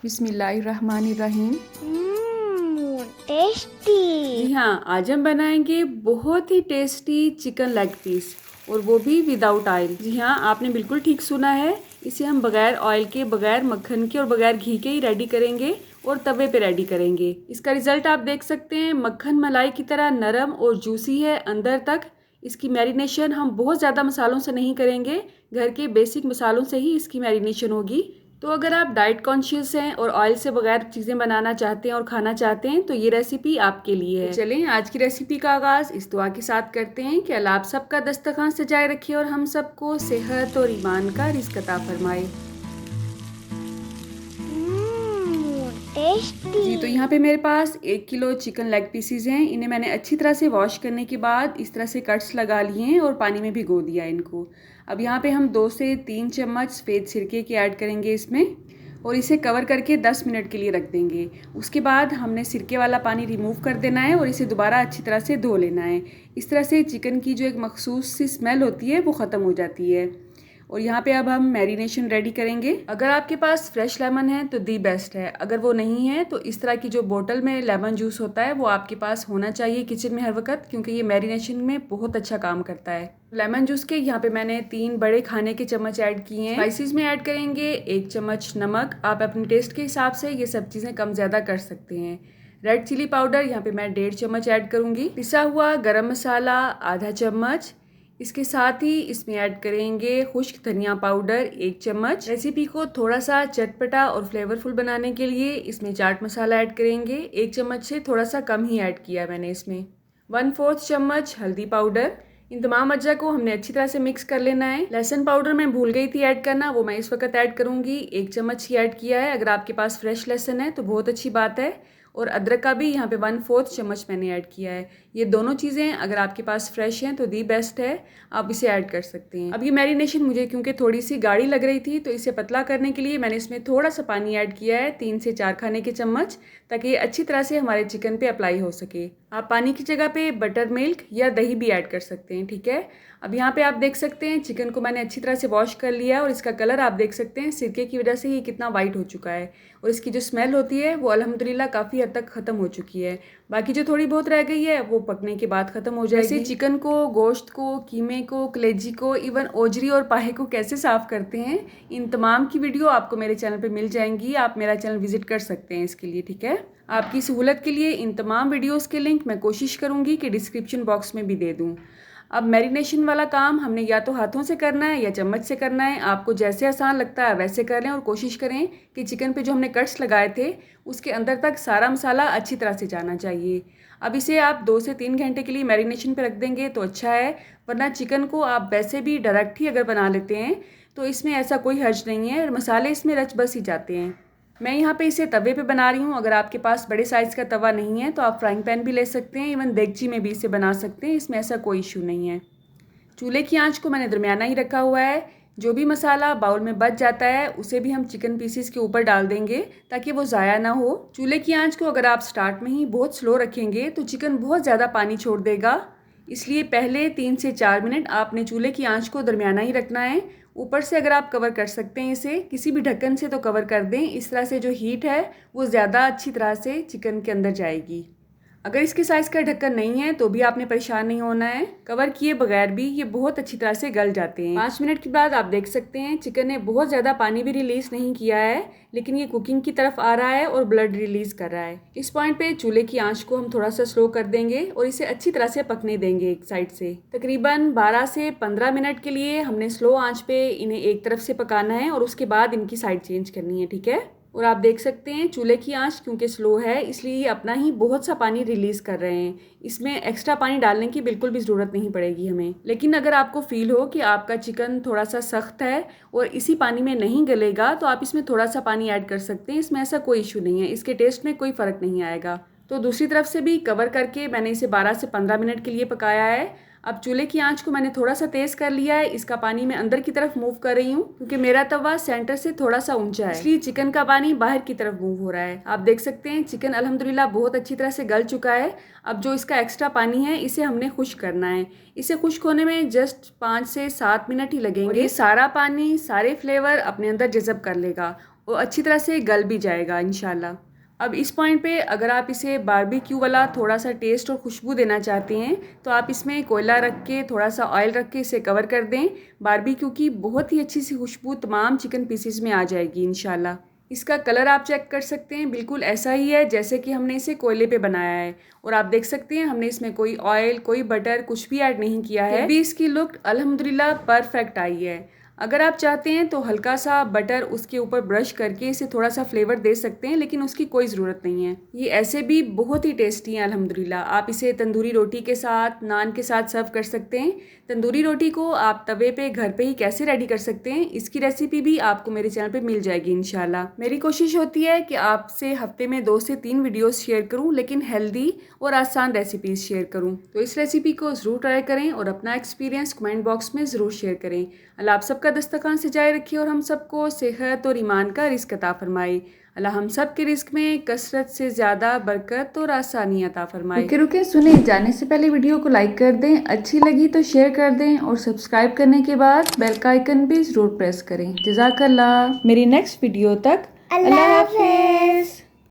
बिस्मिल्लाहिर्रहमानिर्रहीम। टेस्टी। जी हाँ, आज हम बनाएंगे बहुत ही टेस्टी चिकन लेग पीस और वो भी विदाउट ऑयल। जी हाँ, आपने बिल्कुल ठीक सुना है। इसे हम बगैर ऑयल के, बगैर मक्खन के और बगैर घी के ही रेडी करेंगे और तवे पे रेडी करेंगे। इसका रिजल्ट आप देख सकते हैं, मक्खन मलाई की तरह नरम और जूसी है अंदर तक। इसकी मैरिनेशन हम बहुत ज़्यादा मसालों से नहीं करेंगे, घर के बेसिक मसालों से ही इसकी मैरिनेशन होगी। तो अगर आप डाइट कॉन्शियस हैं और ऑयल से बगैर चीज़ें बनाना चाहते हैं और खाना चाहते हैं तो ये रेसिपी आपके लिए है। तो चलें आज की रेसिपी का आगाज़ इस दुआ के साथ करते हैं कि अल्लाह आप सबका दस्तरखान सजाए रखे और हम सबको सेहत और ईमान का रिज़्क अता फरमाए। टेस्टी। जी, तो यहाँ पे मेरे पास 1 किलो चिकन लेग पीसीज हैं। इन्हें मैंने अच्छी तरह से वॉश करने के बाद इस तरह से कट्स लगा लिए हैं और पानी में भिगो दिया इनको। अब यहाँ पे हम 2 से 3 चम्मच सफ़ेद सिरके के ऐड करेंगे इसमें और इसे कवर करके 10 मिनट के लिए रख देंगे। उसके बाद हमने सिरके वाला पानी रिमूव कर देना है और इसे दोबारा अच्छी तरह से धो लेना है। इस तरह से चिकन की जो एक मखसूस सी स्मेल होती है वो ख़त्म हो जाती है। और यहाँ पे अब हम मैरिनेशन रेडी करेंगे। अगर आपके पास फ्रेश लेमन है तो दी बेस्ट है, अगर वो नहीं है तो इस तरह की जो बोतल में लेमन जूस होता है वो आपके पास होना चाहिए किचन में हर वक्त, क्योंकि ये मैरिनेशन में बहुत अच्छा काम करता है। लेमन जूस के यहाँ पे मैंने 3 बड़े खाने के चम्मच ऐड किए हैं। स्पाइसेस में ऐड करेंगे 1 चम्मच नमक। आप अपने टेस्ट के हिसाब से ये सब चीज़ें कम ज़्यादा कर सकते हैं। रेड चिली पाउडर यहाँ पे मैं 1.5 चम्मच ऐड करूँगी। पिसा हुआ गरम मसाला आधा चम्मच। इसके साथ ही इसमें ऐड करेंगे खुश्क धनिया पाउडर 1 चम्मच। रेसिपी को थोड़ा सा चटपटा और फ्लेवरफुल बनाने के लिए इसमें चाट मसाला ऐड करेंगे। 1 चम्मच से थोड़ा सा कम ही ऐड किया मैंने इसमें। 1/4 चम्मच हल्दी पाउडर। इन तमाम अज्जा को हमने अच्छी तरह से मिक्स कर लेना है। लहसुन पाउडर मैं भूल गई थी ऐड करना, वो मैं इस वक्त ऐड करूँगी। 1 चम्मच ही ऐड किया है। अगर आपके पास फ्रेश लहसुन है तो बहुत अच्छी बात है। और अदरक का भी यहाँ पे 1/4 चम्मच मैंने ऐड किया है। ये दोनों चीज़ें अगर आपके पास फ्रेश हैं तो दी बेस्ट है, आप इसे ऐड कर सकते हैं। अब ये मैरिनेशन मुझे क्योंकि थोड़ी सी गाढ़ी लग रही थी तो इसे पतला करने के लिए मैंने इसमें थोड़ा सा पानी ऐड किया है, 3 से 4 खाने के चम्मच, ताकि ये अच्छी तरह से हमारे चिकन पे अप्लाई हो सके। आप पानी की जगह पे बटर मिल्क या दही भी ऐड कर सकते हैं, ठीक है। अब यहाँ पे आप देख सकते हैं चिकन को मैंने अच्छी तरह से वॉश कर लिया है और इसका कलर आप देख सकते हैं सिरके की वजह से ही कितना वाइट हो चुका है। और इसकी जो स्मेल होती है वो अल्हम्दुलिल्लाह काफ़ी हद तक ख़त्म हो चुकी है। बाकी जो थोड़ी बहुत रह गई है वो पकने के बाद ख़त्म हो जाएगी। जैसे चिकन को, गोश्त को, कीमे को, कलेजी को, इवन ओजरी और पाहे को कैसे साफ़ करते हैं, इन तमाम की वीडियो आपको मेरे चैनल पे मिल जाएंगी। आप मेरा चैनल विजिट कर सकते हैं इसके लिए, ठीक है। आपकी सहूलत के लिए इन तमाम वीडियोज़ के लिंक मैं कोशिश करूँगी कि डिस्क्रिप्शन बॉक्स में भी दे दूँ। अब मैरिनेशन वाला काम हमने या तो हाथों से करना है या चम्मच से करना है। आपको जैसे आसान लगता है वैसे कर लें और कोशिश करें कि चिकन पे जो हमने कट्स लगाए थे उसके अंदर तक सारा मसाला अच्छी तरह से जाना चाहिए। अब इसे आप 2 से 3 घंटे के लिए मैरिनेशन पे रख देंगे तो अच्छा है, वरना चिकन को आप वैसे भी डायरेक्ट ही अगर बना लेते हैं तो इसमें ऐसा कोई हर्ज नहीं है, मसाले इसमें रच बस ही जाते हैं। मैं यहाँ पे इसे तवे पे बना रही हूँ। अगर आपके पास बड़े साइज़ का तवा नहीं है तो आप फ्राइंग पैन भी ले सकते हैं, इवन देगची में भी इसे बना सकते हैं, इसमें ऐसा कोई इशू नहीं है। चूल्हे की आंच को मैंने दरमियाना ही रखा हुआ है। जो भी मसाला बाउल में बच जाता है उसे भी हम चिकन पीसीस के ऊपर डाल देंगे ताकि वो ज़ाया ना हो। चूल्हे की आंच को अगर आप स्टार्ट में ही बहुत स्लो रखेंगे तो चिकन बहुत ज़्यादा पानी छोड़ देगा, इसलिए पहले 3 से 4 मिनट आपने चूल्हे की आंच को दरमियाना ही रखना है। ऊपर से अगर आप कवर कर सकते हैं इसे किसी भी ढक्कन से तो कवर कर दें, इस तरह से जो हीट है वो ज़्यादा अच्छी तरह से चिकन के अंदर जाएगी। अगर इसके साइज़ का ढक्कन नहीं है तो भी आपने परेशान नहीं होना है, कवर किए बगैर भी ये बहुत अच्छी तरह से गल जाते हैं। 5 मिनट के बाद आप देख सकते हैं चिकन ने बहुत ज़्यादा पानी भी रिलीज़ नहीं किया है, लेकिन ये कुकिंग की तरफ आ रहा है और ब्लड रिलीज़ कर रहा है। इस पॉइंट पे चूल्हे की आंच को हम थोड़ा सा स्लो कर देंगे और इसे अच्छी तरह से पकने देंगे एक साइड से। तकरीबन 12 से 15 मिनट के लिए हमने स्लो आंच पे इन्हें एक तरफ से पकाना है और उसके बाद इनकी साइड चेंज करनी है, ठीक है। और आप देख सकते हैं चूल्हे की आंच क्योंकि स्लो है इसलिए ये अपना ही बहुत सा पानी रिलीज़ कर रहे हैं। इसमें एक्स्ट्रा पानी डालने की बिल्कुल भी ज़रूरत नहीं पड़ेगी हमें। लेकिन अगर आपको फील हो कि आपका चिकन थोड़ा सा सख्त है और इसी पानी में नहीं गलेगा तो आप इसमें थोड़ा सा पानी ऐड कर सकते हैं, इसमें ऐसा कोई इशू नहीं है, इसके टेस्ट में कोई फ़र्क नहीं आएगा। तो दूसरी तरफ से भी कवर करके मैंने इसे 12 से 15 मिनट के लिए पकाया है। अब चूल्हे की आंच को मैंने थोड़ा सा तेज़ कर लिया है, इसका पानी मैं अंदर की तरफ मूव कर रही हूँ क्योंकि मेरा तवा सेंटर से थोड़ा सा ऊंचा है, इसलिए चिकन का पानी बाहर की तरफ मूव हो रहा है। आप देख सकते हैं चिकन अल्हम्दुलिल्लाह बहुत अच्छी तरह से गल चुका है। अब जो इसका एक्स्ट्रा पानी है इसे हमने खुश्क करना है। इसे खुश्क होने में जस्ट 5 से 7 मिनट ही लगेंगे। ये सारा पानी, सारे फ्लेवर अपने अंदर जज़ब कर लेगा वो अच्छी तरह से गल भी जाएगा इंशाल्लाह। अब इस पॉइंट पे अगर आप इसे बारबेक्यू वाला थोड़ा सा टेस्ट और खुशबू देना चाहते हैं तो आप इसमें कोयला रख के थोड़ा सा ऑयल रख के इसे कवर कर दें। बारबेक्यू की बहुत ही अच्छी सी खुशबू तमाम चिकन पीसेस में आ जाएगी इंशाल्लाह। इसका कलर आप चेक कर सकते हैं, बिल्कुल ऐसा ही है जैसे कि हमने इसे कोयले पे बनाया है। और आप देख सकते हैं हमने इसमें कोई ऑयल, कोई बटर, कुछ भी ऐड नहीं किया है। भी इसकी लुक अल्हम्दुलिल्लाह परफेक्ट आई है। अगर आप चाहते हैं तो हल्का सा बटर उसके ऊपर ब्रश करके इसे थोड़ा सा फ्लेवर दे सकते हैं, लेकिन उसकी कोई ज़रूरत नहीं है। ये ऐसे भी बहुत ही टेस्टी है अल्हम्दुलिल्लाह। आप इसे तंदूरी रोटी के साथ, नान के साथ सर्व कर सकते हैं। तंदूरी रोटी को आप तवे पे घर पे ही कैसे रेडी कर सकते हैं, इसकी रेसिपी भी आपको मेरे चैनल पे मिल जाएगी इंशाल्लाह। मेरी कोशिश होती है कि आपसे हफ्ते में 2 से 3 वीडियोस शेयर करूं, लेकिन हेल्दी और आसान रेसिपीज़ शेयर करूं। तो इस रेसिपी को ज़रूर ट्राई करें और अपना एक्सपीरियंस कमेंट बॉक्स में ज़रूर शेयर करें। अल्लाह आप सबका दस्तरखान सजाए रखे और हम सबको सेहत और ईमान का रिज़्क अता फरमाए। अल्लाह हम सब के रिस्क में कसरत से ज़्यादा बरकत और आसानी अता फरमाए। रुके रुके सुने, जाने से पहले वीडियो को लाइक कर दें, अच्छी लगी तो शेयर कर दें और सब्सक्राइब करने के बाद बेल का आइकन भी ज़रूर प्रेस करें। जज़ाकल्लाह। मेरी नेक्स्ट वीडियो तक अल्लाह हाफ़िज़।